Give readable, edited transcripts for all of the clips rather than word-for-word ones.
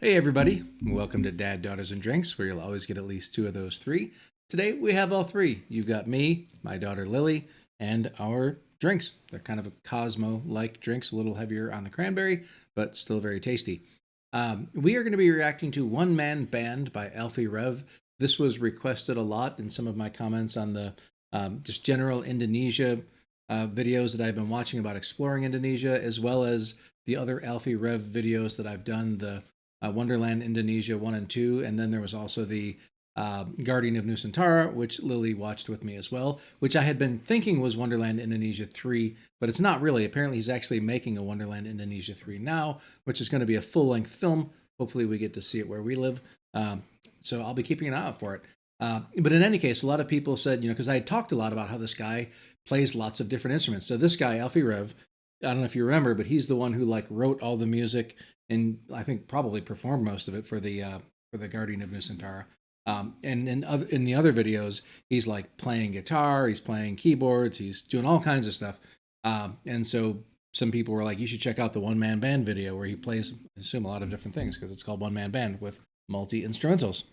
Hey everybody, welcome to Dad, Daughters, and Drinks, where you'll always get at least two of those three. Today we have all three. You've got me, my daughter Lily, and our drinks. They're kind of a Cosmo-like drinks, a little heavier on the cranberry, but still very tasty. We are going to be reacting to One Man Band by Alffy Rev. This was requested a lot in some of my comments on the just general Indonesia videos that I've been watching about exploring Indonesia, as well as the other Alffy Rev videos that I've done, the Wonderland Indonesia 1 and 2, and then there was also the Guardian of Nusantara, which Lily watched with me as well, which I had been thinking was Wonderland Indonesia 3, but it's not really. Apparently he's actually making a Wonderland Indonesia 3 now, which is going to be a full-length film. Hopefully we get to see it where we live, so I'll be keeping an eye out for it. But in any case, a lot of people said, because I had talked a lot about how this guy plays lots of different instruments. So this guy, Alffy Rev, I don't know if you remember, but he's the one who wrote all the music and I think probably performed most of it for the Guardian of Nusantara. And in the other videos, he's playing guitar, he's playing keyboards, he's doing all kinds of stuff. And so some people were like, you should check out the One Man Band video where he plays, I assume, a lot of different things because it's called One Man Band with multi-instrumentals.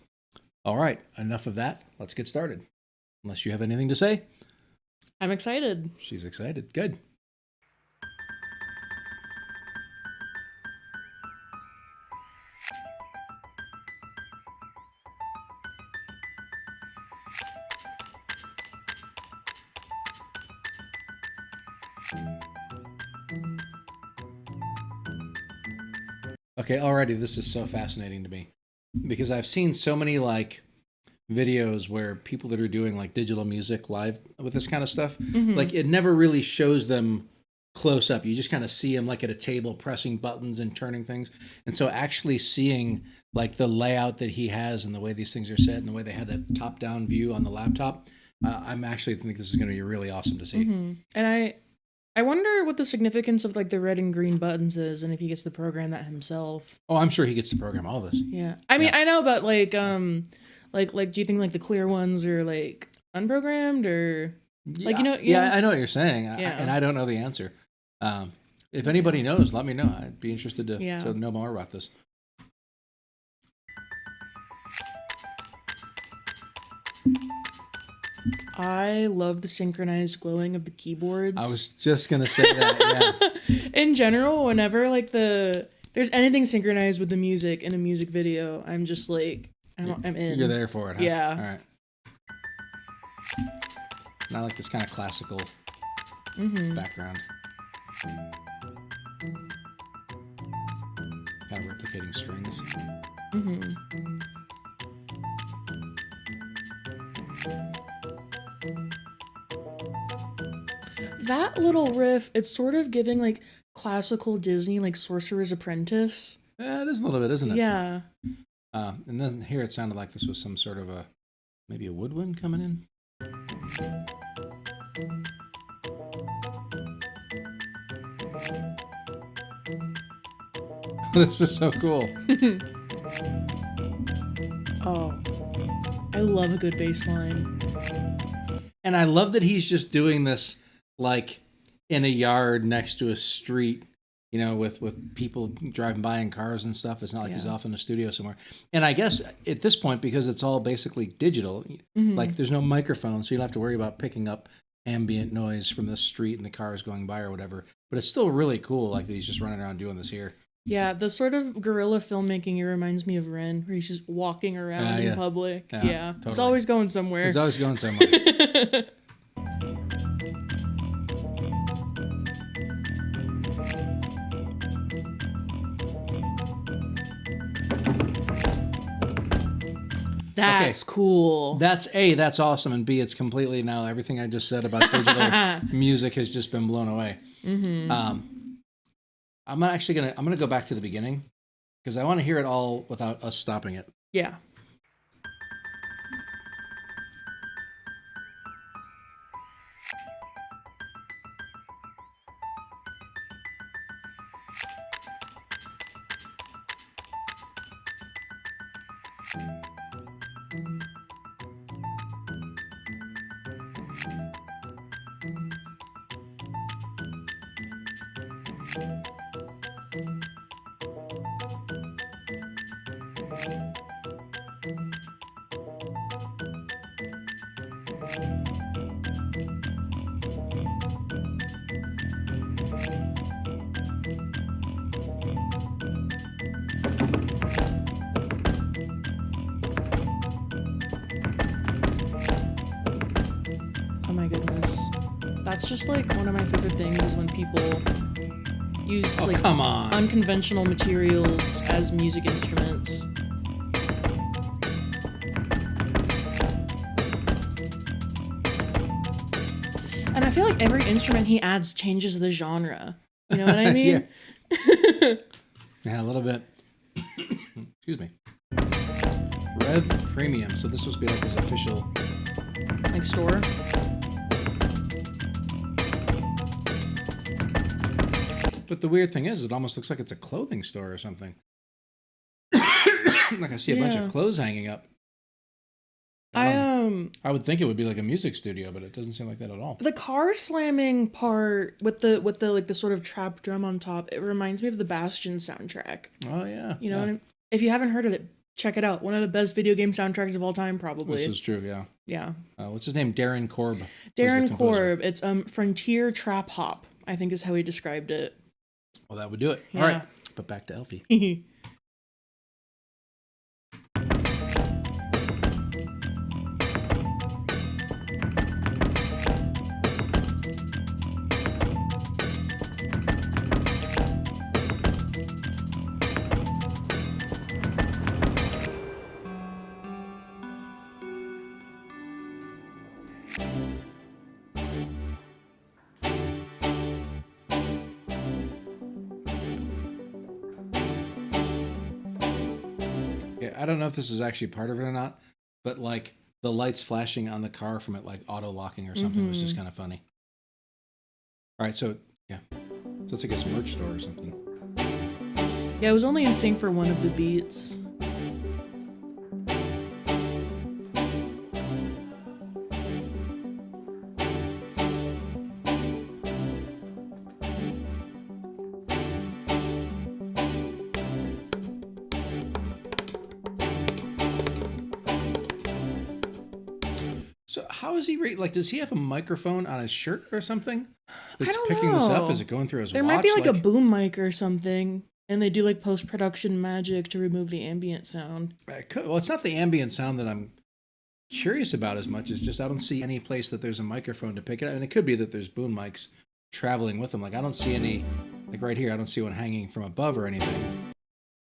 All right, enough of that. Let's get started. Unless you have anything to say. I'm excited. She's excited. Good. Okay, already this is so fascinating to me because I've seen so many videos where people that are doing digital music live with this kind of stuff, it never really shows them close up. You just kind of see them at a table pressing buttons and turning things. And so actually seeing the layout that he has and the way these things are set and the way they had that top down view on the laptop, I'm actually think this is going to be really awesome to see. And I wonder what the significance of the red and green buttons is, and if he gets to program that himself. Oh, I'm sure he gets to program all this. Yeah, I mean, I know, but do you think the clear ones are unprogrammed or Yeah, I know what you're saying, Yeah. and I don't know the answer. If anybody knows, let me know. I'd be interested to know more about this. I love the synchronized glowing of the keyboards. I was just gonna say that. Yeah. In general, whenever there's anything synchronized with the music in a music video, I'm just I'm in. You're there for it, huh? Yeah. All right. And I like this kind of classical background. Kind of replicating strings. That little riff, it's sort of giving classical Disney, Sorcerer's Apprentice. Yeah, it is a little bit, isn't it? Yeah. And then here it sounded like this was some sort of maybe a woodwind coming in. This is so cool. Oh, I love a good bass line. And I love that he's just doing this in a yard next to a street, with people driving by in cars and stuff. It's not like he's off in a studio somewhere. And I guess at this point, because it's all basically digital, there's no microphone, so you don't have to worry about picking up ambient noise from the street and the cars going by or whatever. But it's still really cool, that he's just running around doing this here. Yeah, the sort of guerrilla filmmaking, it reminds me of Ren, where he's just walking around in public. Yeah, totally. It's always going somewhere. He's always going somewhere. That's cool. That's A, that's awesome, and B, it's completely now everything I just said about digital music has just been blown away. I'm gonna go back to the beginning because I want to hear it all without us stopping it. Yeah. Oh my goodness. That's just like one of my favorite things is when people use come on. unconventional materials as music instruments. And I feel like every instrument he adds changes the genre. You know what I mean? Yeah, a little bit. Excuse me. Rev Premium. So this must be like his official like store. But the weird thing is, it almost looks like it's a clothing store or something. Like I see a bunch of clothes hanging up. I would think it would be like a music studio, but it doesn't seem like that at all. The car slamming part with the like the sort of trap drum on top, it reminds me of the Bastion soundtrack. Oh yeah. You know what I mean? If you haven't heard of it, check it out. One of the best video game soundtracks of all time, probably. This is true, yeah. Yeah. What's his name? Darren Korb. Darren Korb. It's Frontier Trap Hop, I think is how he described it. Well, that would do it. Yeah. All right. But back to Alfie. I don't know if this is actually part of it or not, but like the lights flashing on the car from it like auto locking or something was just kind of funny. All right, so yeah, so it's like a merch store or something. Yeah, it was only in sync for one of the beats. So how is he like? Does he have a microphone on his shirt or something that's picking this up? Is it going through his There watch? might be like a boom mic or something, and they do like post-production magic to remove the ambient sound. Well, it's not the ambient sound that I'm curious about as much as just I don't see any place that there's a microphone to pick it up. And it could be that there's boom mics traveling with them. Like I don't see any, like right here, I don't see one hanging from above or anything.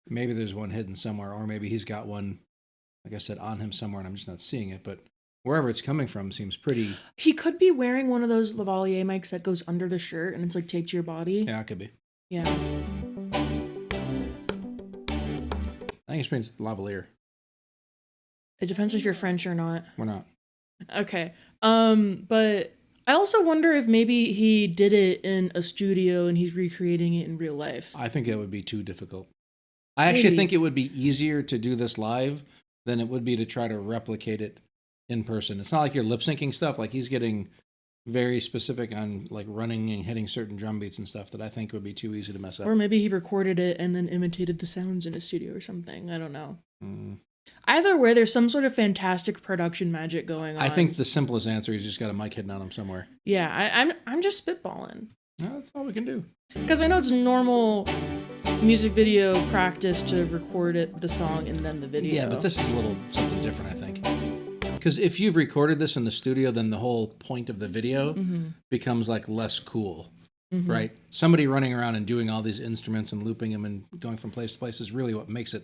Maybe there's one hidden somewhere, or maybe he's got one, like I said, on him somewhere and I'm just not seeing it. But wherever it's coming from seems pretty... He could be wearing one of those lavalier mics that goes under the shirt and it's like taped to your body. Yeah, it could be. Yeah. I think it's lavalier. It depends if you're French or not. We're not. Okay. But I also wonder if maybe he did it in a studio and he's recreating it in real life. I think it would be too difficult. I actually think it would be easier to do this live than it would be to try to replicate it in person. It's not like you're lip syncing stuff. Like he's getting very specific on like running and hitting certain drum beats and stuff that I think would be too easy to mess up. Or maybe he recorded it and then imitated the sounds in a studio or something. I don't know. Either way, there's some sort of fantastic production magic going on. I think the simplest answer is just got a mic hidden on him somewhere. Yeah, I'm just spitballing. No, that's all we can do. Because I know it's normal music video practice to record the song and then the video. Yeah, but this is a little something different, I think. Because if you've recorded this in the studio, then the whole point of the video becomes like less cool, right? Somebody running around and doing all these instruments and looping them and going from place to place is really what makes it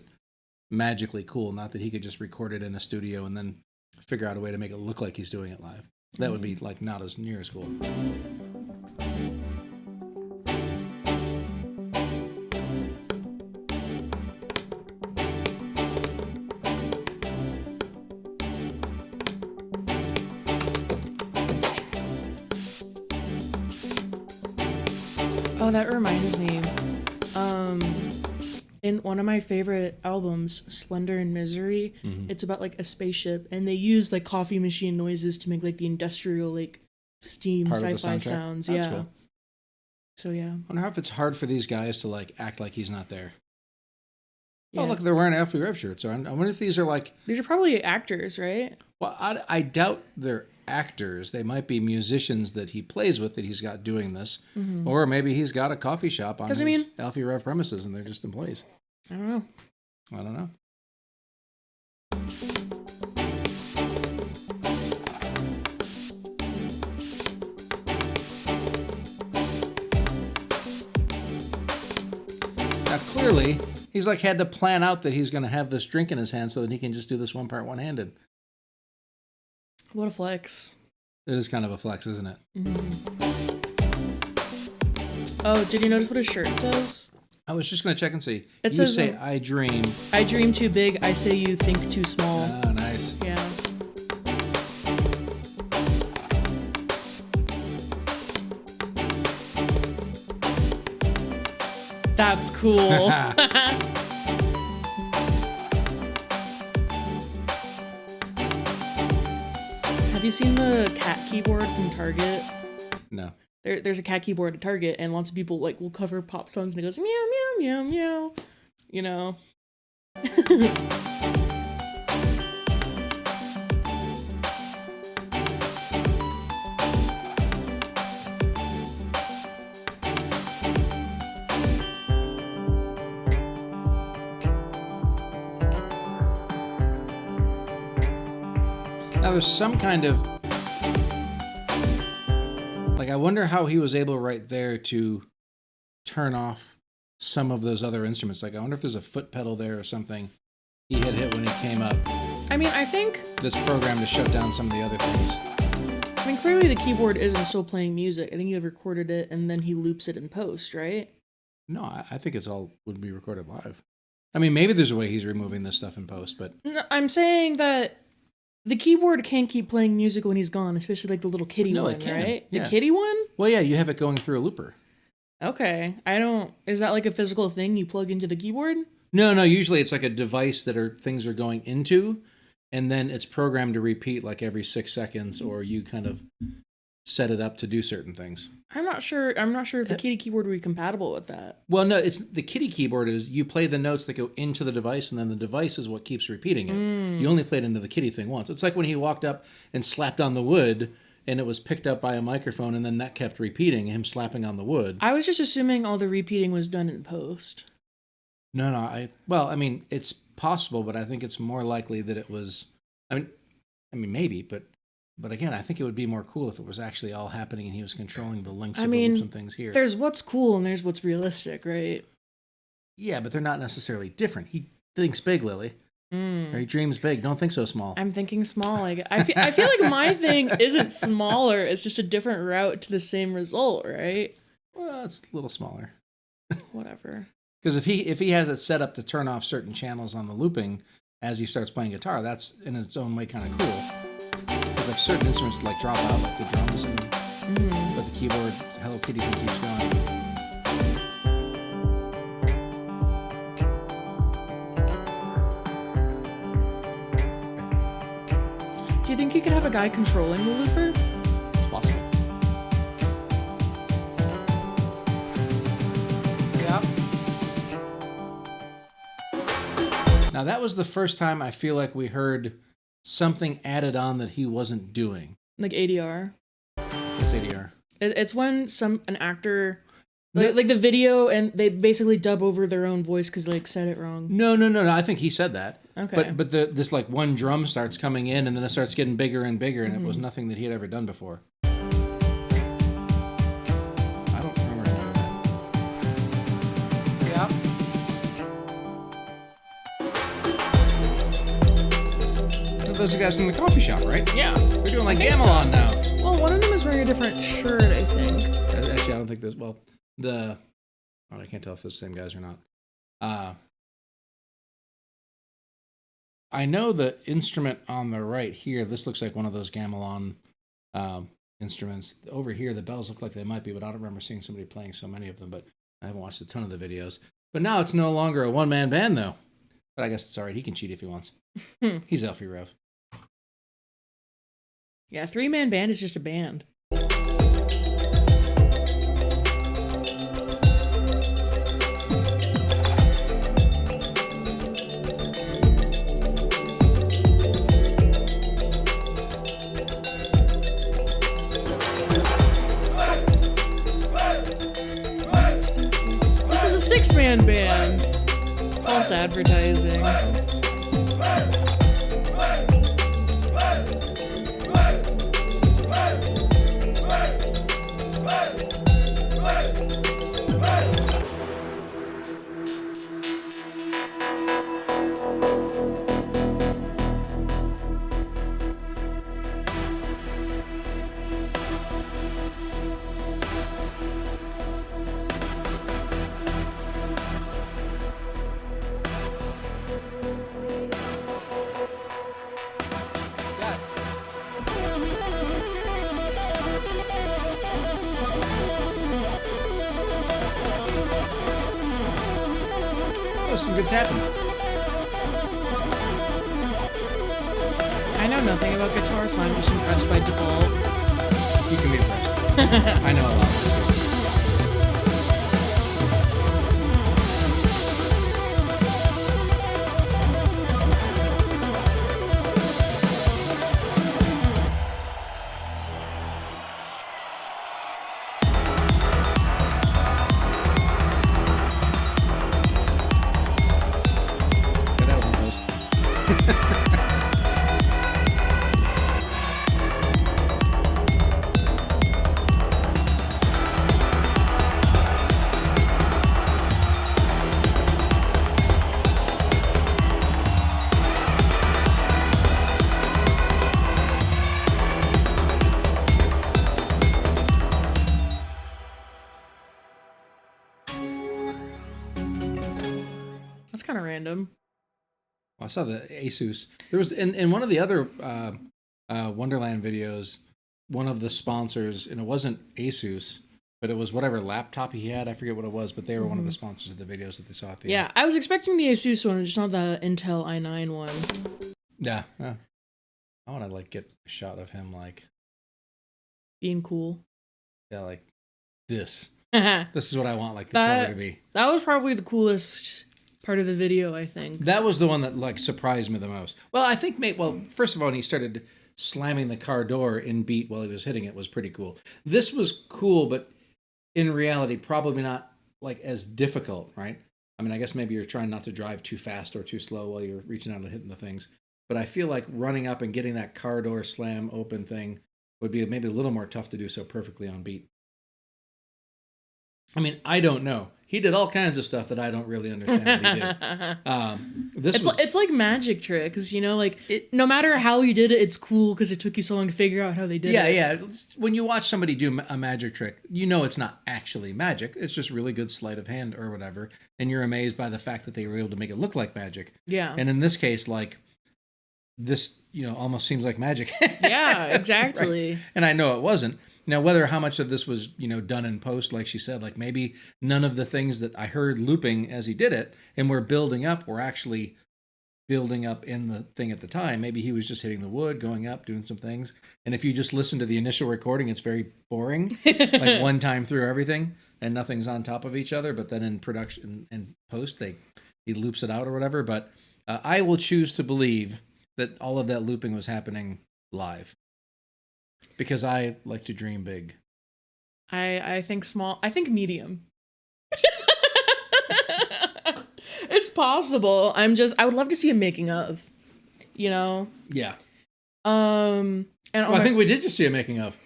magically cool. Not that he could just record it in a studio and then figure out a way to make it look like he's doing it live. That would be like not as near as cool. Oh, that reminds me. In one of my favorite albums, Splendor and Misery, it's about like a spaceship, and they use like coffee machine noises to make like the industrial like steam sci-fi sounds. That's yeah. Cool. So yeah. I wonder if it's hard for these guys to like act like he's not there. Oh, look, they're wearing Alffy Rev shirts. So I wonder if these are like... These are probably actors, right? Well, I doubt they're actors. They might be musicians that he plays with that he's got doing this. Mm-hmm. Or maybe he's got a coffee shop on his Alffy Rev premises and they're just employees. I don't know. Now, clearly, he's like had to plan out that he's going to have this drink in his hand so that he can just do this one part one-handed. What a flex. It is kind of a flex, isn't it? Mm-hmm. Oh, did you notice what his shirt says? I was just going to check and see. It says, say, I dream. I dream too big. I say you think too small. Oh, nice. Yeah. That's cool. Have you seen the cat keyboard from Target? No. There's a cat keyboard at Target, and lots of people like will cover pop songs, and it goes meow meow meow meow. You know. Now there's some kind of... Like, I wonder how he was able right there to turn off some of those other instruments. Like, I wonder if there's a foot pedal there or something he had hit when it came up. I mean, I think... This program to shut down some of the other things. I mean, clearly the keyboard isn't still playing music. I think he recorded it and then he loops it in post, right? No, I think it's all would be recorded live. I mean, maybe there's a way he's removing this stuff in post, but... No, I'm saying that the keyboard can't keep playing music when he's gone, especially like the little kitty one, right? Yeah. The kitty one? Well, yeah, you have it going through a looper. Okay. Is that like a physical thing you plug into the keyboard? No, usually it's like a device that things are going into, and then it's programmed to repeat like every 6 seconds, or you kind of set it up to do certain things. I'm not sure if the kitty keyboard would be compatible with that. Well, no, it's the kitty keyboard is you play the notes that go into the device, and then the device is what keeps repeating it. You only played into the kitty thing once. It's like when he walked up and slapped on the wood, and it was picked up by a microphone, and then that kept repeating, him slapping on the wood. I was just assuming all the repeating was done in post. No, I mean, it's possible, but I think it's more likely that it was, I mean, maybe, but again, I think it would be more cool if it was actually all happening and he was controlling the links of the loops and things here. There's what's cool and there's what's realistic, right? Yeah, but they're not necessarily different. He thinks big, Lily. Or he dreams big. Don't think so small. I'm thinking small. Like I feel like my thing isn't smaller. It's just a different route to the same result, right? Well, it's a little smaller. Whatever. Because if he has it set up to turn off certain channels on the looping as he starts playing guitar, that's in its own way kind of cool. Because like certain instruments like drop out, like the drums, and but the keyboard, Hello Kitty thing keeps going. Do you think you could have a guy controlling the looper? It's possible. Now, that was the first time I feel like we heard something added on that he wasn't doing. Like ADR. What's ADR? It's when an actor, like the video, and they basically dub over their own voice because they said it wrong. No. I think he said that. Okay. But this like one drum starts coming in, and then it starts getting bigger and bigger, and it was nothing that he had ever done before. I don't remember any of that. Those are guys from the coffee shop, right? Yeah. They're doing like gamelan now. Well, one of them is wearing a different shirt, I think. Actually, I don't think there's... Well, I can't tell if they're the same guys or not. I know the instrument on the right here, this looks like one of those gamelan instruments. Over here, the bells look like they might be, but I don't remember seeing somebody playing so many of them, but I haven't watched a ton of the videos. But now it's no longer a one-man band, though. But I guess it's all right. He can cheat if he wants. He's Alfie Rev. Yeah, 3-man band is just a band. ban. False advertising. Some good tapping. I know nothing about guitar, so I'm just impressed by default. You can be impressed. I know a lot. That's kind of random. Well, I saw the Asus. There was in one of the other Wonderland videos, one of the sponsors, and it wasn't Asus, but it was whatever laptop he had. I forget what it was, but they were one of the sponsors of the videos that they saw at the end. I was expecting the Asus one, just not the Intel i9 one. Yeah. I want to like get a shot of him like being cool. Yeah, like this. This is what I want like the cover to be. That was probably the coolest part of the video, I think. That was the one that like surprised me the most. Well, I think first of all, when he started slamming the car door in beat while he was hitting it was pretty cool. This was cool, but in reality, probably not like as difficult, right? I mean, I guess maybe you're trying not to drive too fast or too slow while you're reaching out and hitting the things. But I feel like running up and getting that car door slam open thing would be maybe a little more tough to do so perfectly on beat. I mean, I don't know. He did all kinds of stuff that I don't really understand what he did. It's like magic tricks, you know? Like, no matter how you did it, it's cool because it took you so long to figure out how they did it. Yeah. When you watch somebody do a magic trick, you know it's not actually magic. It's just really good sleight of hand or whatever. And you're amazed by the fact that they were able to make it look like magic. Yeah. And in this case, like, this, almost seems like magic. Yeah, exactly. Right? And I know it wasn't. Now, how much of this was, done in post, like she said, like maybe none of the things that I heard looping as he did it and were building up were actually building up in the thing at the time. Maybe he was just hitting the wood, going up, doing some things. And if you just listen to the initial recording, it's very boring, like one time through everything and nothing's on top of each other. But then in production and post, he loops it out or whatever. But I will choose to believe that all of that looping was happening live. Because I like to dream big. I think small. I think medium. It's possible. I would love to see a making of. Yeah. And I think we did just see a making of.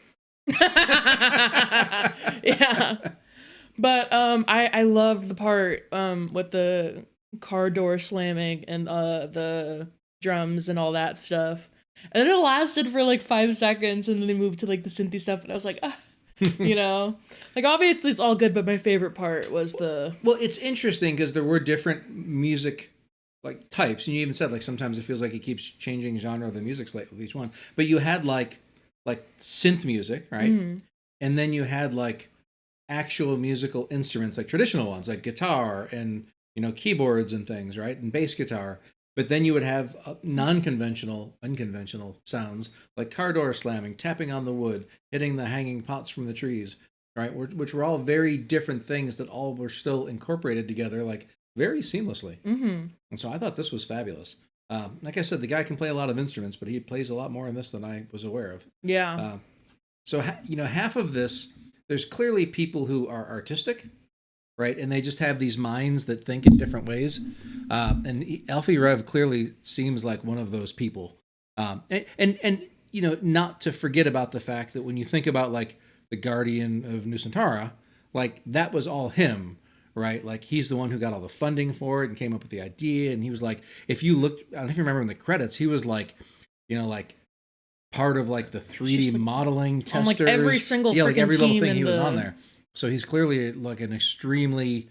Yeah. But I loved the part with the car door slamming and the drums and all that stuff. And then it lasted for like 5 seconds, and then they moved to like the synthy stuff, and I was like, like obviously it's all good, but my favorite part was the. Well, it's interesting because there were different music like types, and you even said like sometimes it feels like he keeps changing genre of the music slightly with each one. But you had like synth music, right? Mm-hmm. And then you had like actual musical instruments, like traditional ones, like guitar and keyboards and things, right, and bass guitar. But then you would have unconventional sounds like car door slamming, tapping on the wood, hitting the hanging pots from the trees, right? Which were all very different things that all were still incorporated together, like very seamlessly. Mm-hmm. And so I thought this was fabulous. Like I said, the guy can play a lot of instruments, but he plays a lot more in this than I was aware of. Yeah. So half of this, there's clearly people who are artistic, right? And they just have these minds that think in different ways. Alffy Rev clearly seems like one of those people. And you know, not to forget about the fact that when you think about like the Guardian of Nusantara, like that was all him, right? Like he's the one who got all the funding for it and came up with the idea. And he was like, if you looked, I don't know if you remember in the credits, he was like, you know, like part of like the 3D like, modeling testers. On like every single like every little team thing he was on there. So he's clearly like an extremely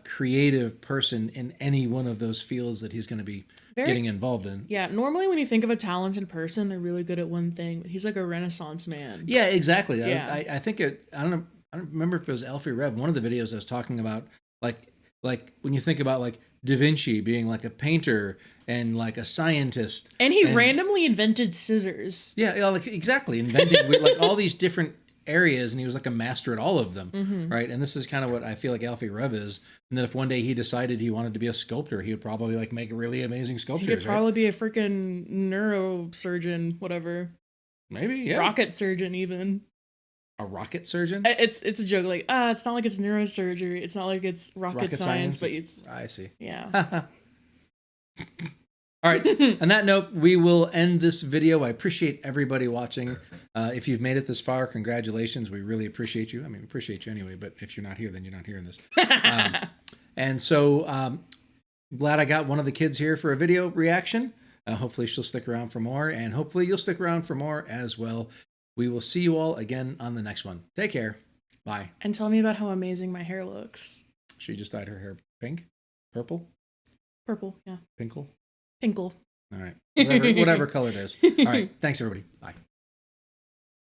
creative person in any one of those fields that he's going to be getting involved in. Yeah, normally when you think of a talented person, they're really good at one thing. But he's like a Renaissance man. Yeah, exactly. Yeah. I think it. I don't know. I don't remember if it was Alfie Rev. One of the videos I was talking about, like when you think about like Da Vinci being like a painter and like a scientist, and he randomly invented scissors. Yeah, like exactly invented like all these different areas, and he was like a master at all of them, right? And this is kind of what I feel like Alfie Rev is. And then if one day he decided he wanted to be a sculptor, he would probably like make really amazing sculptures. He could probably be a freaking neurosurgeon, whatever. Maybe, yeah. Rocket surgeon, even. A rocket surgeon? It's a joke. Like, it's not like it's neurosurgery. It's not like it's rocket science, but it's. I see. Yeah. All right. On that note, we will end this video. I appreciate everybody watching. If you've made it this far, congratulations. We really appreciate you. I mean, we appreciate you anyway, but if you're not here, then you're not hearing this. And so glad I got one of the kids here for a video reaction. Hopefully she'll stick around for more, and hopefully you'll stick around for more as well. We will see you all again on the next one. Take care. Bye. And tell me about how amazing my hair looks. She just dyed her hair pink? Purple? Purple, yeah. Pinkle? Pinkle. All right. Whatever color it is. All right. Thanks, everybody. Bye.